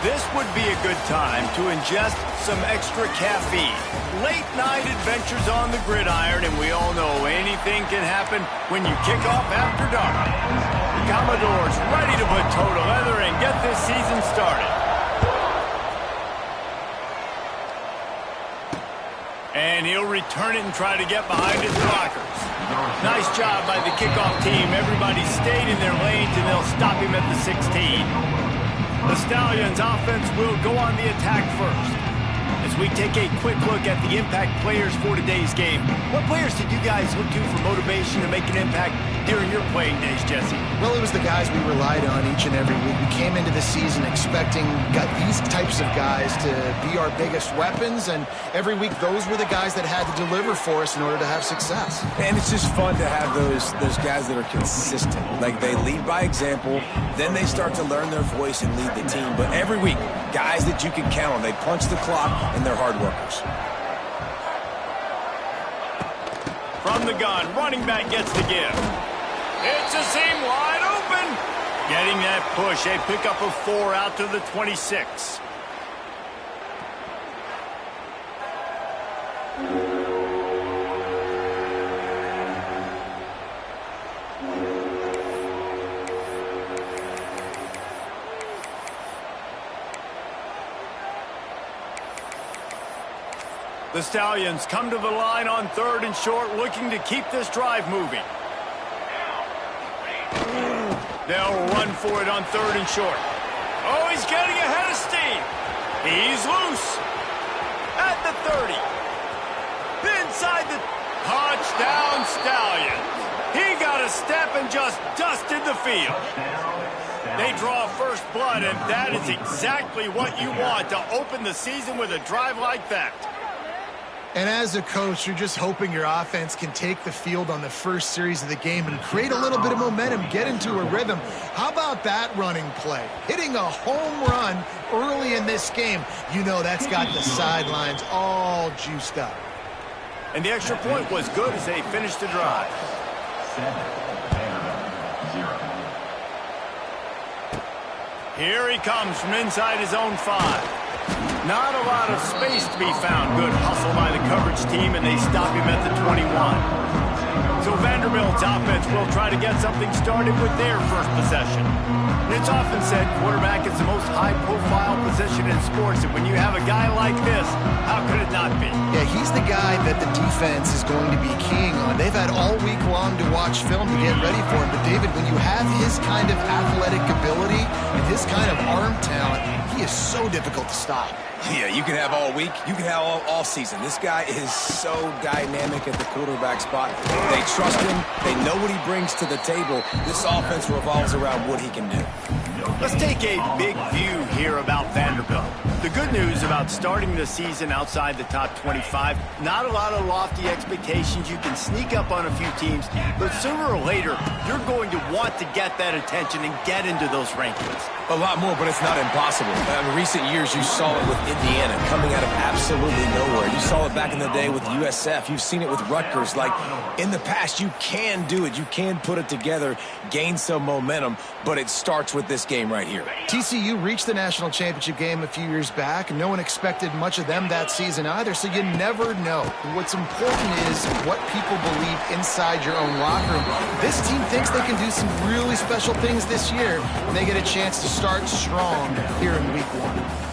This would be a good time to ingest some extra caffeine. Late night adventures on the gridiron, and we all know anything can happen when you kick off after dark. The Commodores ready to put toe to leather and get this season started. And he'll return it and try to get behind his blockers. Nice job by the kickoff team. Everybody stayed in their lanes, and they'll stop him at the 16. The Stallions offense will go on the attack first. As we take a quick look at the impact players for today's game, what players did you guys look to for motivation to make an impact during your playing days, Jesse? Well, it was the guys we relied on each and every week. We came into the season expecting these types of guys to be our biggest weapons, and every week those were the guys that had to deliver for us in order to have success. And it's just fun to have those guys that are consistent. Like, they lead by example, then they start to learn their voice and lead the team. But every week, guys that you can count on, they punch the clock, and they're hard workers. From the gun, running back gets the give. It's a seam wide open. Getting that push, a pickup of 4 out to the 26. The Stallions come to the line on 3rd and short, looking to keep this drive moving. They'll run for it on 3rd and short. Oh, he's getting ahead of steam. He's loose. At the 30. Inside the touchdown Stallions. He got a step and just dusted the field. They draw first blood, and that is exactly what you want to open the season with a drive like that. And as a coach, you're just hoping your offense can take the field on the first series of the game and create a little bit of momentum, get into a rhythm. How about that running play? Hitting a home run early in this game. You know that's got the sidelines all juiced up. And the extra point was good as they finished the drive. 7, 0. Here he comes from inside his own 5. Not a lot of space to be found. Good hustle by the coverage team, and they stop him at the 21. So Vanderbilt's offense will try to get something started with their first possession. And it's often said quarterback is the most high-profile position in sports, and when you have a guy like this, how could it not be? Yeah, he's the guy that the defense is going to be keying on. They've had all week long to watch film to get ready for him. But, David, when you have his kind of athletic ability and his kind of arm talent, he is so difficult to stop. Yeah, you can have all week. You can have all season. This guy is so dynamic at the quarterback spot. They trust him. They know what he brings to the table. This offense revolves around what he can do. Let's take a big view here about Vanderbilt. The good news about starting the season outside the top 25, not a lot of lofty expectations. You can sneak up on a few teams, but sooner or later, you're going to want to get that attention and get into those rankings. A lot more, but it's not impossible. In recent years, you saw it with Indiana coming out of absolutely nowhere. You saw it back in the day with USF. You've seen it with Rutgers. Like, in the past, you can do it. You can put it together, gain some momentum, but it starts with this game right here. TCU reached the national championship game a few years back, and no one expected much of them that season either, so you never know. What's important is what people believe inside your own locker room. This team thinks they can do some really special things this year, and they get a chance to start strong here in week 1.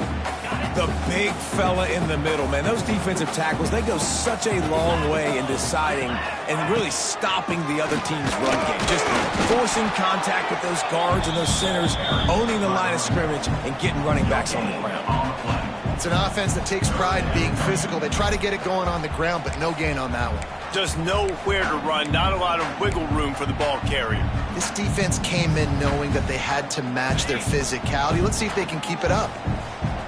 The big fella in the middle, man. Those defensive tackles, they go such a long way in deciding and really stopping the other team's run game. Just forcing contact with those guards and those centers, owning the line of scrimmage, and getting running backs on the ground. It's an offense that takes pride in being physical. They try to get it going on the ground, but no gain on that one. Just nowhere to run, not a lot of wiggle room for the ball carrier. This defense came in knowing that they had to match their physicality. Let's see if they can keep it up.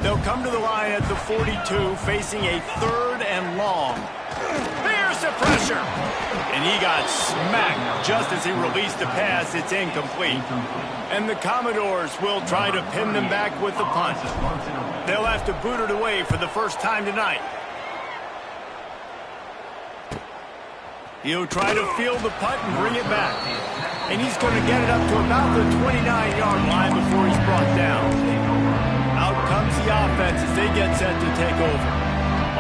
They'll come to the line at the 42, facing a 3rd and long. There's the pressure. And he got smacked just as he released the pass. It's incomplete. And the Commodores will try to pin them back with the punt. They'll have to boot it away for the first time tonight. He'll try to field the punt and bring it back. And he's going to get it up to about the 29-yard line before he's brought down. Out comes the offense as they get set to take over.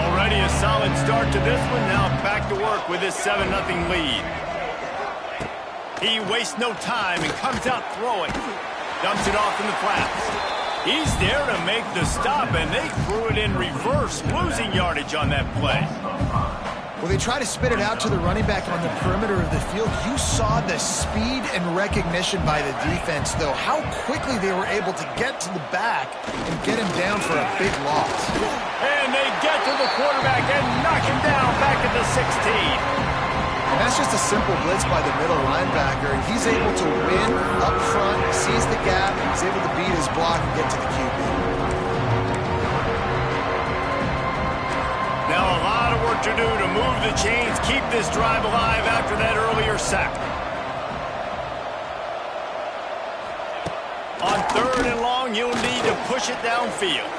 Already a solid start to this one. Now back to work with his 7-0 lead. He wastes no time and comes out throwing. Dumps it off in the flats. He's there to make the stop, and they threw it in reverse, losing yardage on that play. Well, they try to spit it out to the running back on the perimeter of the field. You saw the speed and recognition by the defense, though, how quickly they were able to get to the back and get him down for a big loss. And they get to the quarterback and knock him down back at the 16. And that's just a simple blitz by the middle linebacker. He's able to win up front, sees the gap, he's able to beat his block and get to the QB. Now a lot of work to do to move the chains, keep this drive alive after that earlier sack. On 3rd and long, you'll need to push it downfield.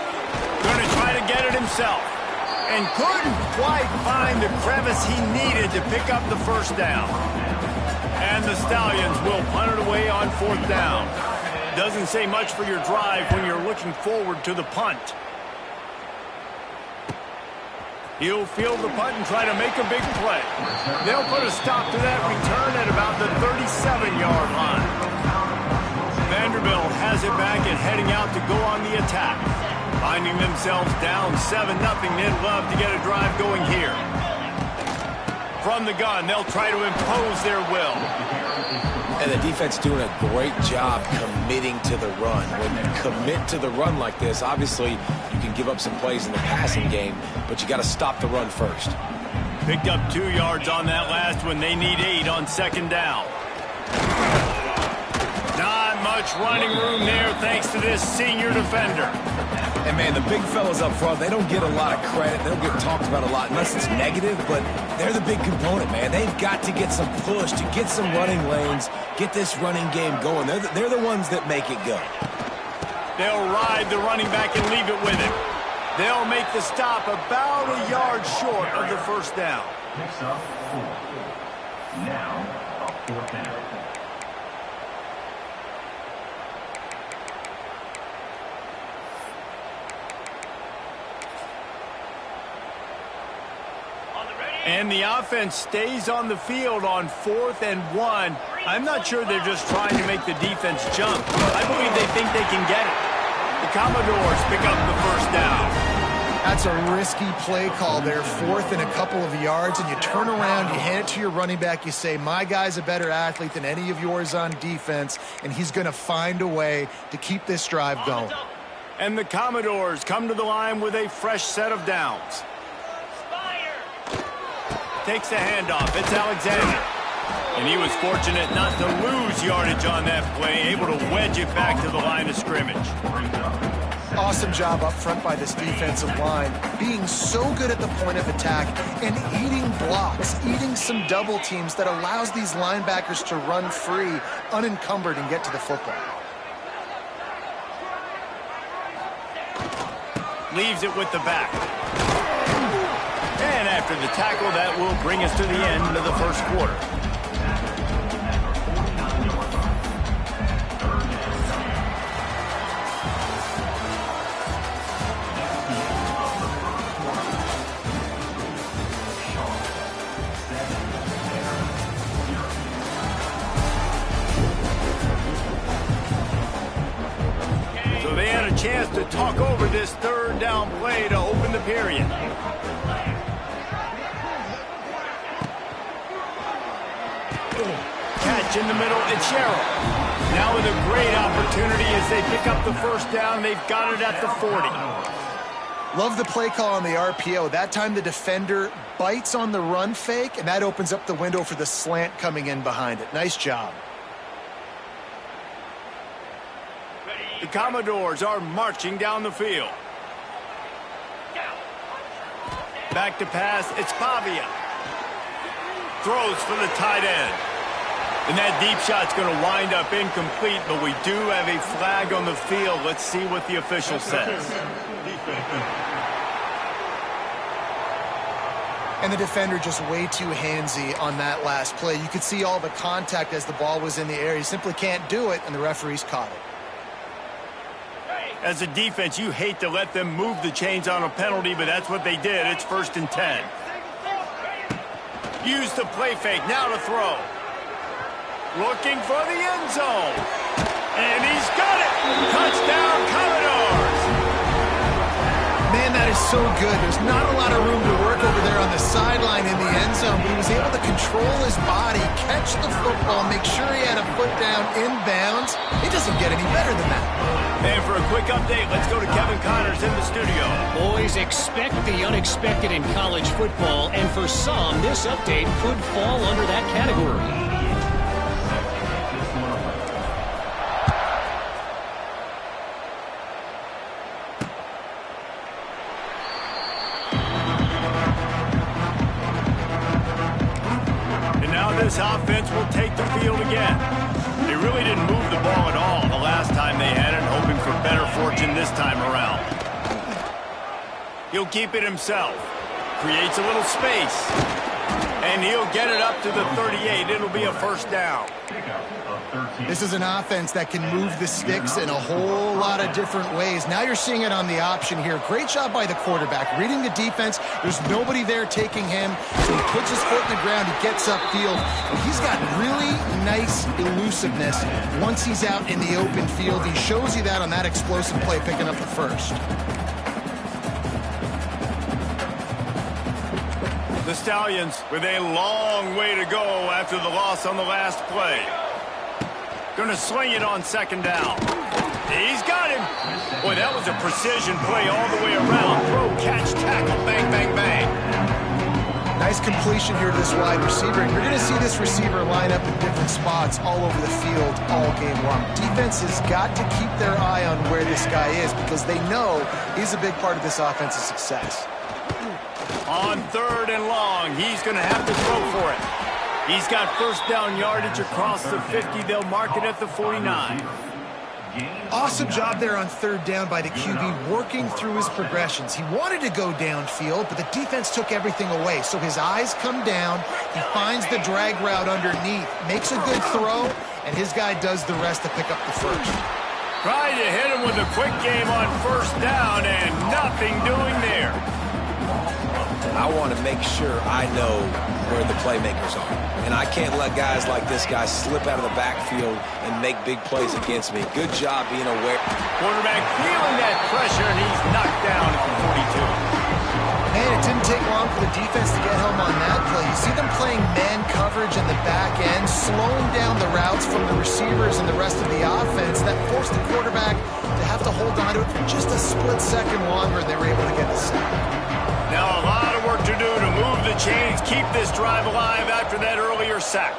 Going to try to get it himself. And couldn't quite find the crevice he needed to pick up the first down. And the Stallions will punt it away on 4th down. Doesn't say much for your drive when you're looking forward to the punt. He'll field the punt and try to make a big play. They'll put a stop to that return at about the 37-yard line. Vanderbilt has it back and heading out to go on the attack. Finding themselves down 7-0, they'd love to get a drive going here. From the gun, they'll try to impose their will. And the defense doing a great job committing to the run. When you commit to the run like this, obviously you can give up some plays in the passing game, but you got to stop the run first. Picked up 2 yards on that last one. They need 8 on 2nd down. Not much running room there thanks to this senior defender. And, man, the big fellas up front, they don't get a lot of credit. They don't get talked about a lot unless it's negative, but they're the big component, man. They've got to get some push, to get some running lanes, get this running game going. They're the ones that make it go. They'll ride the running back and leave it with him. They'll make the stop about a yard short of the first down. Next up, 4. Now, a 4th down. And the offense stays on the field on 4th and 1. I'm not sure they're just trying to make the defense jump. I believe they think they can get it. The Commodores pick up the first down. That's a risky play call there, 4th and a couple of yards, and you turn around, you hand it to your running back, you say, my guy's a better athlete than any of yours on defense, and he's going to find a way to keep this drive going. And the Commodores come to the line with a fresh set of downs. Takes the handoff. It's Alexander. And he was fortunate not to lose yardage on that play, able to wedge it back to the line of scrimmage. Awesome job up front by this defensive line, being so good at the point of attack and eating blocks, eating some double teams that allows these linebackers to run free, unencumbered, and get to the football. Leaves it with the back. And after the tackle, that will bring us to the end of the first quarter. So they had a chance to talk over this 3rd down play to open the period. Catch in the middle, it's Sherrill. Now with a great opportunity as they pick up the first down. They've got it at the 40. Love the play call on the RPO. That time the defender bites on the run fake, and that opens up the window for the slant coming in behind it. Nice job. The Commodores are marching down the field. Back to pass, it's Pavia. Throws for the tight end. And that deep shot's going to wind up incomplete, but we do have a flag on the field. Let's see what the official says. And the defender just way too handsy on that last play. You could see all the contact as the ball was in the air. He simply can't do it, and the referees caught it. As a defense, you hate to let them move the chains on a penalty, but that's what they did. It's 1st and 10. Use the play fake. Now to throw. Looking for the end zone. And he's got it. Touchdown, Commodores. Man, that is so good. There's not a lot of room to work over there on the sideline in the end zone, but he was able to control his body, catch the football, make sure he had a foot down inbounds. It doesn't get any better than that. And for a quick update, let's go to Kevin Connors in the studio. Boys, expect the unexpected in college football, and for some, this update could fall under that category. This offense will take the field again. They really didn't move the ball at all the last time they had it, hoping for better fortune this time around. He'll keep it himself. Creates a little space. And he'll get it up to the 38. It'll be a 1st down. This is an offense that can move the sticks in a whole lot of different ways. Now you're seeing it on the option here. Great job by the quarterback. Reading the defense, there's nobody there taking him, so he puts his foot in the ground, he gets upfield, and he's got really nice elusiveness once he's out in the open field. He shows you that on that explosive play, picking up the 1st. The Stallions with a long way to go after the loss on the last play. Going to sling it on 2nd down. He's got him. Boy, that was a precision play all the way around. Throw, catch, tackle, bang, bang, bang. Nice completion here to this wide receiver. And you're going to see this receiver line up in different spots all over the field all game long. Defense has got to keep their eye on where this guy is because they know he's a big part of this offense's success. On 3rd and long, he's going to have to throw for it. He's got 1st down yardage across the 50. They'll mark it at the 49. Awesome job there on 3rd down by the QB, working through his progressions. He wanted to go downfield, but the defense took everything away. So his eyes come down. He finds the drag route underneath, makes a good throw, and his guy does the rest to pick up the 1st. Trying to hit him with a quick game on 1st down, and nothing doing there. I want to make sure I know where the playmakers are. And I can't let guys like this guy slip out of the backfield and make big plays against me. Good job being aware. Quarterback feeling that pressure, and he's knocked down at the 42. Man, it didn't take long for the defense to get home on that play. You see them playing man coverage in the back end, slowing down the routes from the receivers and the rest of the offense. That forced the quarterback to have to hold on to it for just a split second longer, and they were able to get the sack. Now a lot of work to do to move the chains, keep this drive alive after that earlier sack.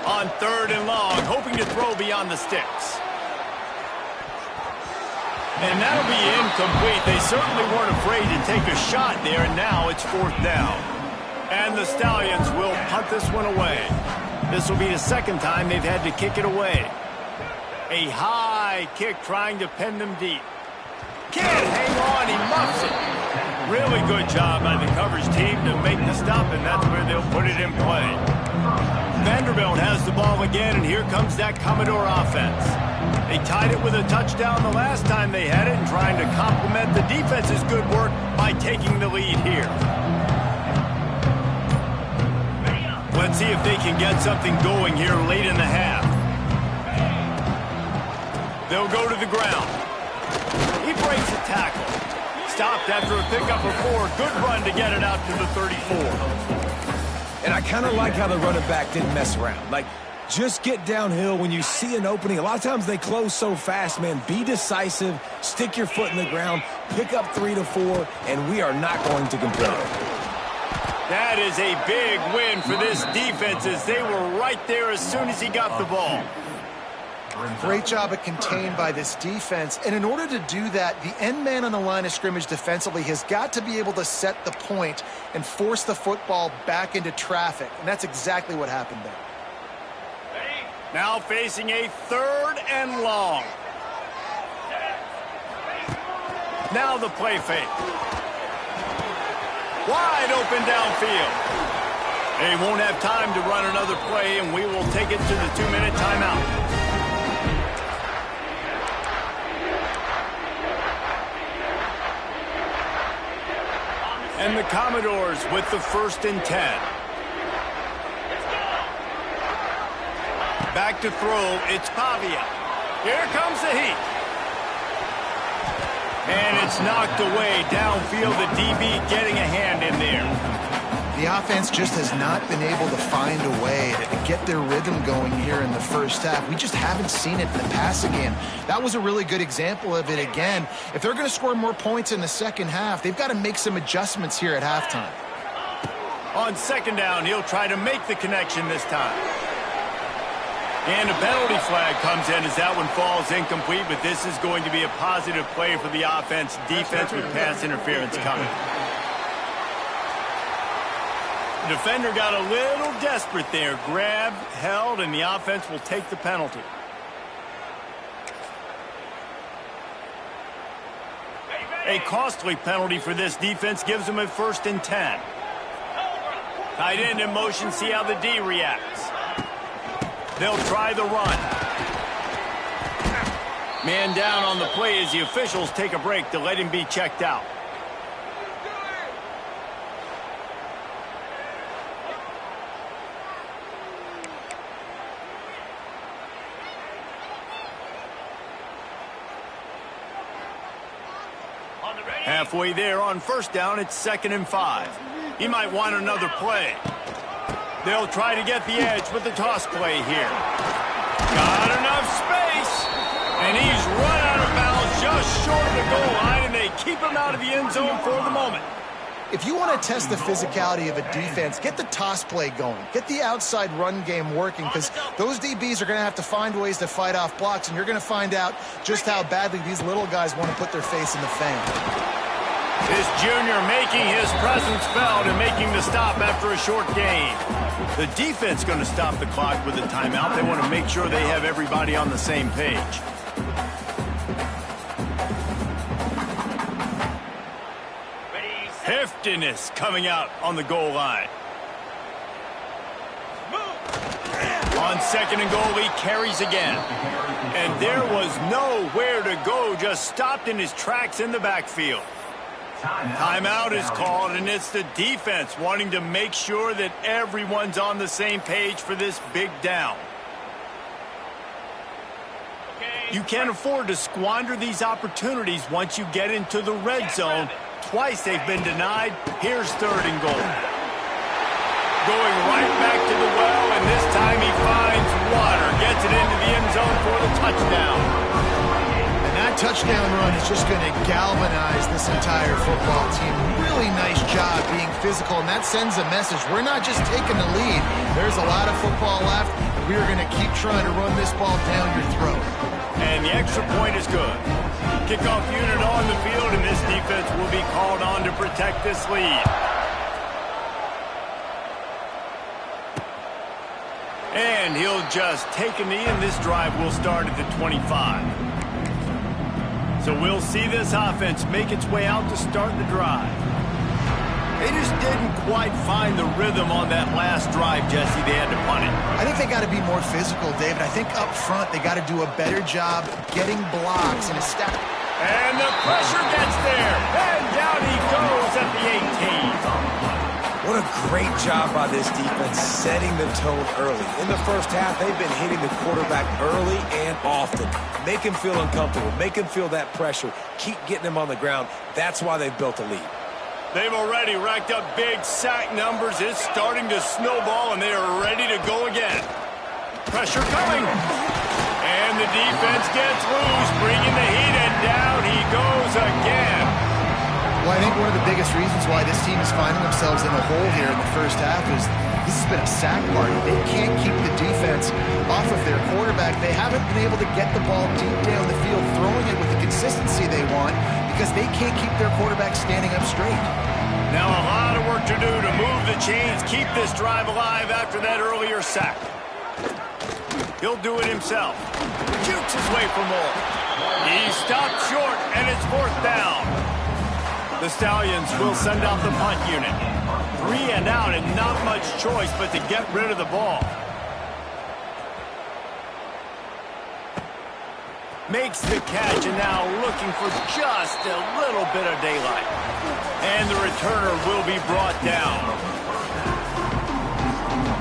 On 3rd and long, hoping to throw beyond the sticks. And that'll be incomplete. They certainly weren't afraid to take a shot there, and now it's 4th down. And the Stallions will punt this one away. This will be the 2nd time they've had to kick it away. A high kick trying to pin them deep. Can't hang on, he muffs it. Really good job by the coverage team to make the stop, and that's where they'll put it in play. Vanderbilt has the ball again, and here comes that Commodore offense. They tied it with a touchdown the last time they had it, and trying to complement the defense's good work by taking the lead here. Let's see if they can get something going here late in the half. They'll go to the ground. He breaks a tackle. Stopped after a pickup of 4. Good run to get it out to the 34. And I kind of like how the running back didn't mess around. Like, just get downhill when you see an opening. A lot of times they close so fast, man. Be decisive, stick your foot in the ground, pick up 3 to 4, and we are not going to complain. That is a big win for this defense as they were right there as soon as he got the ball. Great job at contained by this defense. And in order to do that, the end man on the line of scrimmage defensively has got to be able to set the point and force the football back into traffic. And that's exactly what happened there. Now facing a 3rd and long. Now the play fake. Wide open downfield. They won't have time to run another play, and we will take it to the 2-minute timeout. And the Commodores with the 1st and 10. Back to throw, it's Pavia. Here comes the heat. And it's knocked away downfield. The DB getting a hand in there. The offense just has not been able to find a way to get their rhythm going here in the first half. We just haven't seen it in the passing game. That was a really good example of it again. If they're going to score more points in the second half, they've got to make some adjustments here at halftime. On 2nd down, he'll try to make the connection this time. And a penalty flag comes in as that one falls incomplete, but this is going to be a positive play for the offense. Defense with pass interference coming. The defender got a little desperate there. Grabbed, held, and the offense will take the penalty. A costly penalty for this defense gives them a 1st and 10. Tight end in motion, see how the D reacts. They'll try the run. Man down on the play as the officials take a break to let him be checked out. Halfway there on 1st down, it's 2nd and 5. He might want another play. They'll try to get the edge with the toss play here. Got enough space. And he's run out of bounds just short of the goal line, and they keep him out of the end zone for the moment. If you want to test the physicality of a defense, get the toss play going. Get the outside run game working, because those DBs are going to have to find ways to fight off blocks, and you're going to find out just how badly these little guys want to put their face in the fan. This junior making his presence felt and making the stop after a short gain. The defense going to stop the clock with a timeout. They want to make sure they have everybody on the same page. Heftiness coming out on the goal line. On 2nd and goal, he carries again. And there was nowhere to go, just stopped in his tracks in the backfield. Timeout is called, and it's the defense wanting to make sure that everyone's on the same page for this big down. You can't afford to squander these opportunities once you get into the red zone. Twice they've been denied. Here's 3rd and goal. Going right back to the well, and this time he finds water. Gets it into the end zone for the touchdown. That touchdown run is just going to galvanize this entire football team. Really nice job being physical, and that sends a message. We're not just taking the lead. There's a lot of football left. We are going to keep trying to run this ball down your throat. And the extra point is good. Kickoff unit on the field, and this defense will be called on to protect this lead. And he'll just take a knee, and this drive will start at the 25. So we'll see this offense make its way out to start the drive. They just didn't quite find the rhythm on that last drive, Jesse. They had to punt it. I think they got to be more physical, David. I think up front they got to do a better job getting blocks and establishing. And the pressure gets there. And down he goes at the 18. What a great job by this defense setting the tone early. In the first half, they've been hitting the quarterback early and often. Make him feel uncomfortable. Make him feel that pressure. Keep getting him on the ground. That's why they've built a lead. They've already racked up big sack numbers. It's starting to snowball, and they are ready to go again. Pressure coming. And the defense gets loose, bringing the heat, and down he goes again. Well, I think one of the biggest reasons why this team is finding themselves in a hole here in the first half is this has been a sack party. They can't keep the defense off of their quarterback. They haven't been able to get the ball deep down the field, throwing it with the consistency they want, because they can't keep their quarterback standing up straight. Now a lot of work to do to move the chains, keep this drive alive after that earlier sack. He'll do it himself. Jukes his way for more. He stopped short, and it's 4th down. The Stallions will send out the punt unit. 3 and out and not much choice but to get rid of the ball. Makes the catch and now looking for just a little bit of daylight. And the returner will be brought down.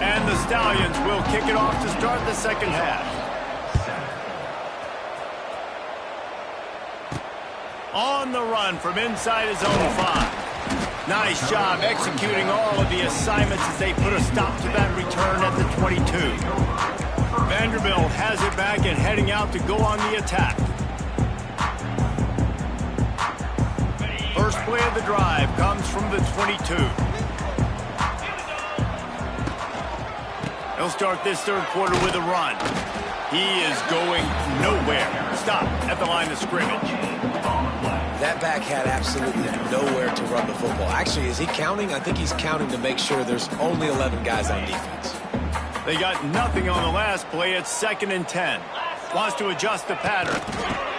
And the Stallions will kick it off to start the second half. On the run from inside his own 5. Nice job executing all of the assignments as they put a stop to that return at the 22. Vanderbilt has it back and heading out to go on the attack. First play of the drive comes from the 22. He'll start this third quarter with a run. He is going nowhere. Stop at the line of scrimmage. That back had absolutely nowhere to run the football. Actually, is he counting? I think he's counting to make sure there's only 11 guys on defense. They got nothing on the last play. It's 2nd and 10. Wants to adjust the pattern.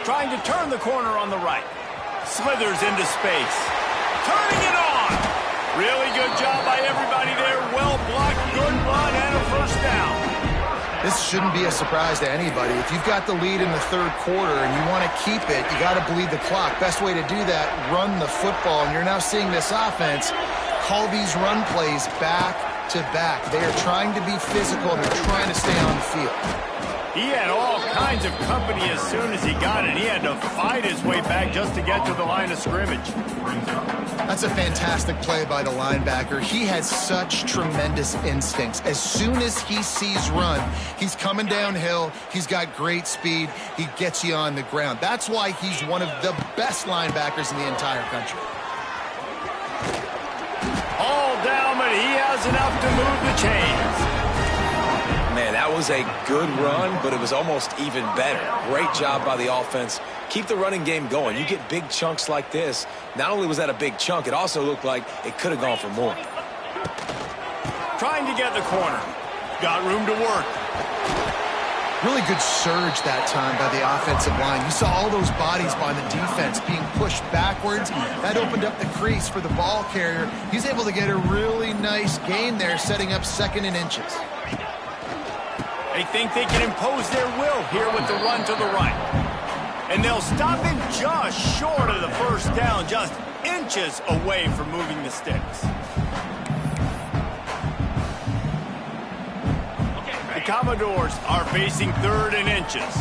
Trying to turn the corner on the right. Slithers into space. Turning it on. Really good job by everybody there. Well blocked, good run, and a first down. This shouldn't be a surprise to anybody. If you've got the lead in the third quarter and you want to keep it, you got to bleed the clock. Best way to do that, run the football. And you're now seeing this offense call these run plays back to back. They are trying to be physical. They're trying to stay on the field. He had all kinds of company as soon as he got it. He had to fight his way back just to get to the line of scrimmage. That's a fantastic play by the linebacker. He has such tremendous instincts. As soon as he sees run, he's coming downhill. He's got great speed. He gets you on the ground. That's why he's one of the best linebackers in the entire country. All down, but he has enough to move the chains. Man, that was a good run, but it was almost even better. Great job by the offense. Keep the running game going. You get big chunks like this. Not only was that a big chunk, it also looked like it could have gone for more. Trying to get the corner. Got room to work. Really good surge that time by the offensive line. You saw all those bodies by the defense being pushed backwards. That opened up the crease for the ball carrier. He's able to get a really nice gain there, setting up 2nd and inches. They think they can impose their will here with the run to the right. And they'll stop him just short of the first down, just inches away from moving the sticks. The Commodores are facing 3rd and inches.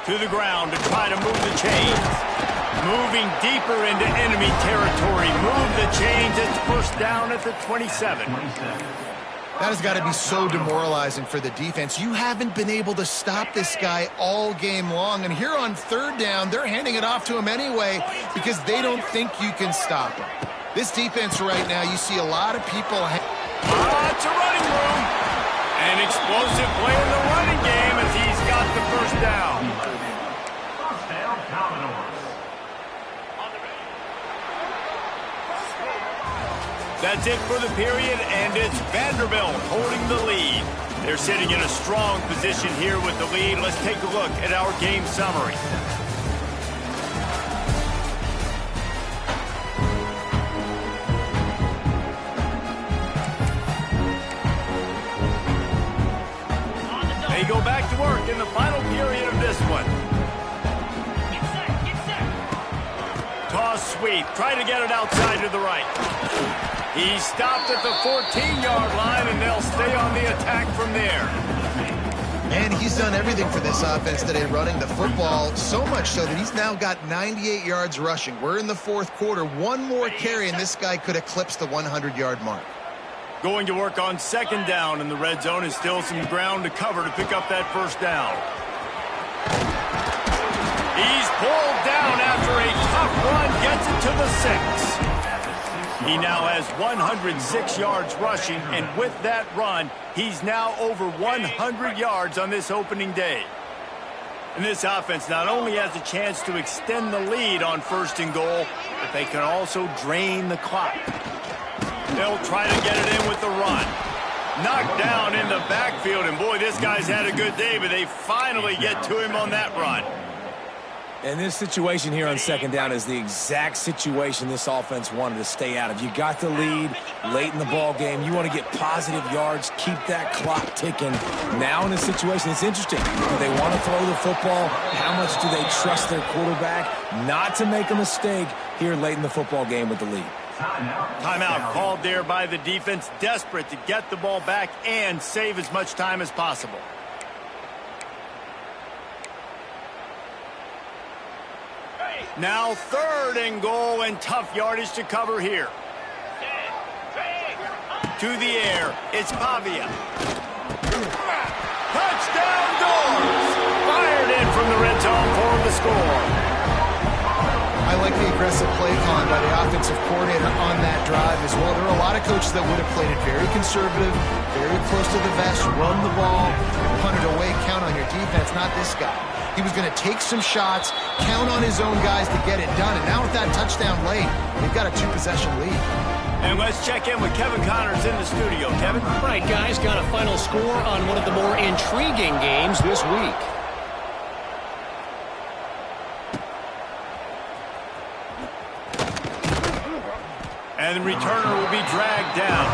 To the ground to try to move the chains. Moving deeper into enemy territory. Move the chains. It's first down at the 27. That has got to be so demoralizing for the defense. You haven't been able to stop this guy all game long. And here on 3rd down, they're handing it off to him anyway because they don't think you can stop him. This defense right now, you see a lot of people. It's a running room. An explosive play in the running game as he's got the first down. That's it for the period, and it's Vanderbilt holding the lead. They're sitting in a strong position here with the lead. Let's take a look at our game summary. They go back to work in the final period of this one. Toss sweep. Try to get it outside to the right. He stopped at the 14-yard line, and they'll stay on the attack from there. And he's done everything for this offense today, running the football, so much so that he's now got 98 yards rushing. We're in the 4th quarter. One more carry, and this guy could eclipse the 100-yard mark. Going to work on 2nd down, and the red zone is still some ground to cover to pick up that first down. He's pulled down after a tough run, gets it to the 6. He now has 106 yards rushing, and with that run, he's now over 100 yards on this opening day. And this offense not only has a chance to extend the lead on 1st and goal, but they can also drain the clock. They'll try to get it in with the run. Knocked down in the backfield, and boy, this guy's had a good day, but they finally get to him on that run. And this situation here on second down is the exact situation this offense wanted to stay out of. You got the lead late in the ball game. You want to get positive yards, keep that clock ticking. Now in a situation, it's interesting. Do they want to throw the football? How much do they trust their quarterback not to make a mistake here late in the football game with the lead? Timeout called there by the defense, desperate to get the ball back and save as much time as possible. Now 3rd and goal, and tough yardage to cover here. To the air, it's Pavia. Touchdown Doors! Fired in from the red zone for the score. I like the aggressive play calling by the offensive coordinator on that drive as well. There are a lot of coaches that would have played it very conservative, very close to the vest, run the ball, punt it away, count on your defense. Not this guy. He was going to take some shots, count on his own guys to get it done. And now with that touchdown late, they've got a 2-possession lead. And let's check in with Kevin Connors in the studio. Kevin? Right, guys, got a final score on one of the more intriguing games this week. And the returner will be dragged down.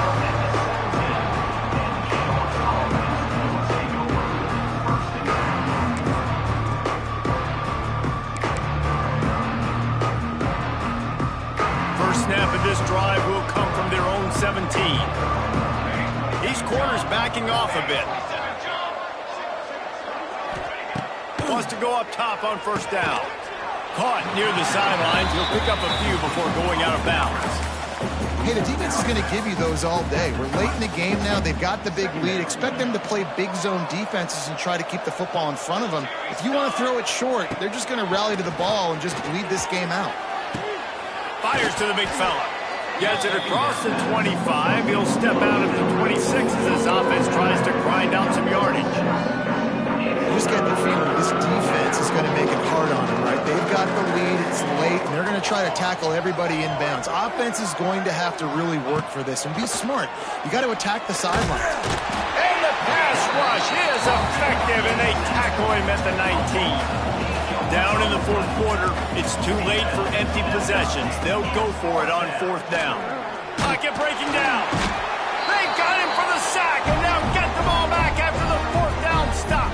Snap of this drive will come from their own 17. These corners backing off a bit. Wants to go up top on 1st down. Caught near the sidelines. He'll pick up a few before going out of bounds. Hey, the defense is going to give you those all day. We're late in the game now. They've got the big lead. Expect them to play big zone defenses and try to keep the football in front of them. If you want to throw it short, they're just going to rally to the ball and just bleed this game out. Fires to the big fella. Gets it across the 25. He'll step out of the 26 as this offense tries to grind out some yardage. You just get the feeling this defense is going to make it hard on them, right? They've got the lead. It's late, and they're going to try to tackle everybody inbounds. Offense is going to have to really work for this and be smart. You got to attack the sidelines. And the pass rush is effective, and they tackle him at the 19. Down in the 4th quarter, it's too late for empty possessions. They'll go for it on 4th down. Pocket breaking down. They got him for the sack, and now get the ball back after the 4th down stop.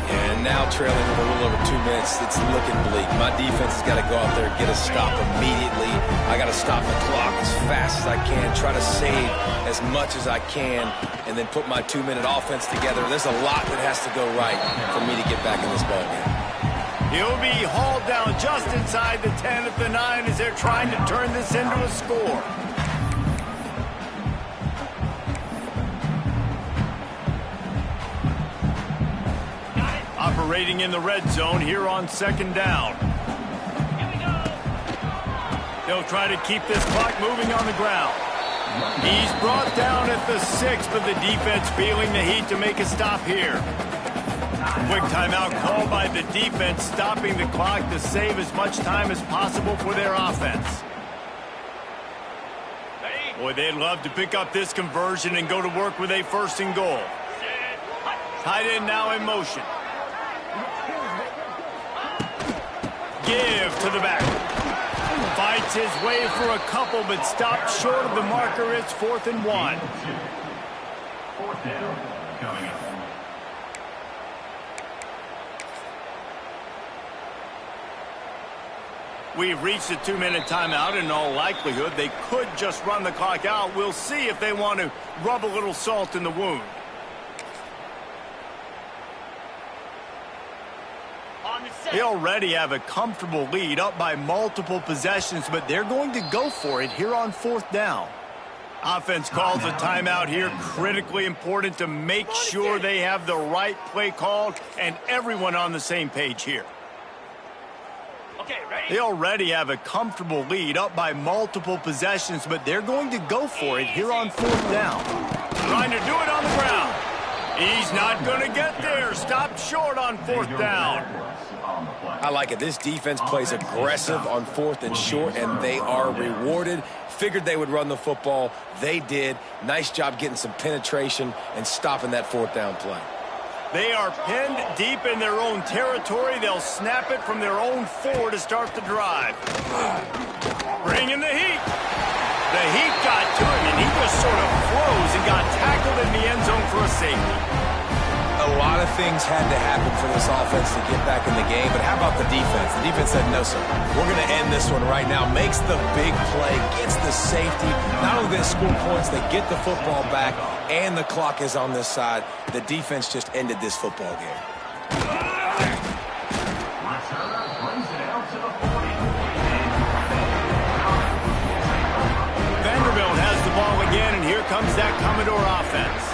And now trailing with a little over 2 minutes, it's looking bleak. My defense has got to go out there and get a stop immediately. I got to stop the clock as fast as I can, try to save as much as I can, and then put my 2-minute offense together. There's a lot that has to go right for me to get back in this ballgame. He'll be hauled down just inside the 10 at the 9 as they're trying to turn this into a score. Operating in the red zone here on 2nd down. They'll try to keep this clock moving on the ground. He's brought down at the 6, but the defense feeling the heat to make a stop here. Quick timeout called by the defense, stopping the clock to save as much time as possible for their offense. Boy, they'd love to pick up this conversion and go to work with a 1st and goal. Tight end now in motion. Give to the back. Fights his way for a couple, but stopped short of the marker. It's 4th and 1. 4th down. Coming up. We've reached a 2-minute timeout. In all likelihood, they could just run the clock out. We'll see if they want to rub a little salt in the wound. They already have a comfortable lead, up by multiple possessions, but they're going to go for it here on 4th down. Offense calls a timeout here. Critically important to make sure they have the right play called and everyone on the same page here. They already have a comfortable lead, up by multiple possessions, but they're going to go for it here on 4th down. Trying to do it on the ground. He's not going to get there. Stopped short on 4th down. on the play. I like it. This defense plays aggressive on 4th and short, and they are rewarded. Figured they would run the football. They did. Nice job getting some penetration and stopping that 4th down play. They are pinned deep in their own territory. They'll snap it from their own 4 to start the drive. Bring in the heat. The heat got to him, and he just sort of froze and got tackled in the end zone for a safety. A lot of things had to happen for this offense to get back in the game, but how about the defense? The defense said, no, sir. We're going to end this one right now. Makes the big play, gets the safety. Not only they score points, they get the football back, and the clock is on this side. The defense just ended this football game. Returner brings it out to the 40. Vanderbilt has the ball again, and here comes that Commodore offense.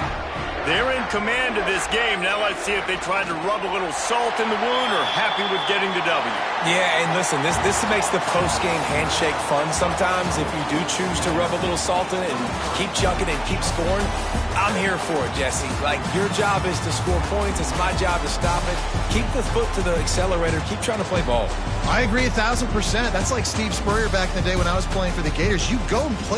They're in command of this game. Now let's see if they try to rub a little salt in the wound or happy with getting the W. Yeah, and listen, this makes the post-game handshake fun sometimes. If you do choose to rub a little salt in it and keep chucking and keep scoring, I'm here for it, Jesse. Like, your job is to score points. It's my job to stop it. Keep the foot to the accelerator. Keep trying to play ball. I agree 1,000%. That's like Steve Spurrier back in the day when I was playing for the Gators. You go and play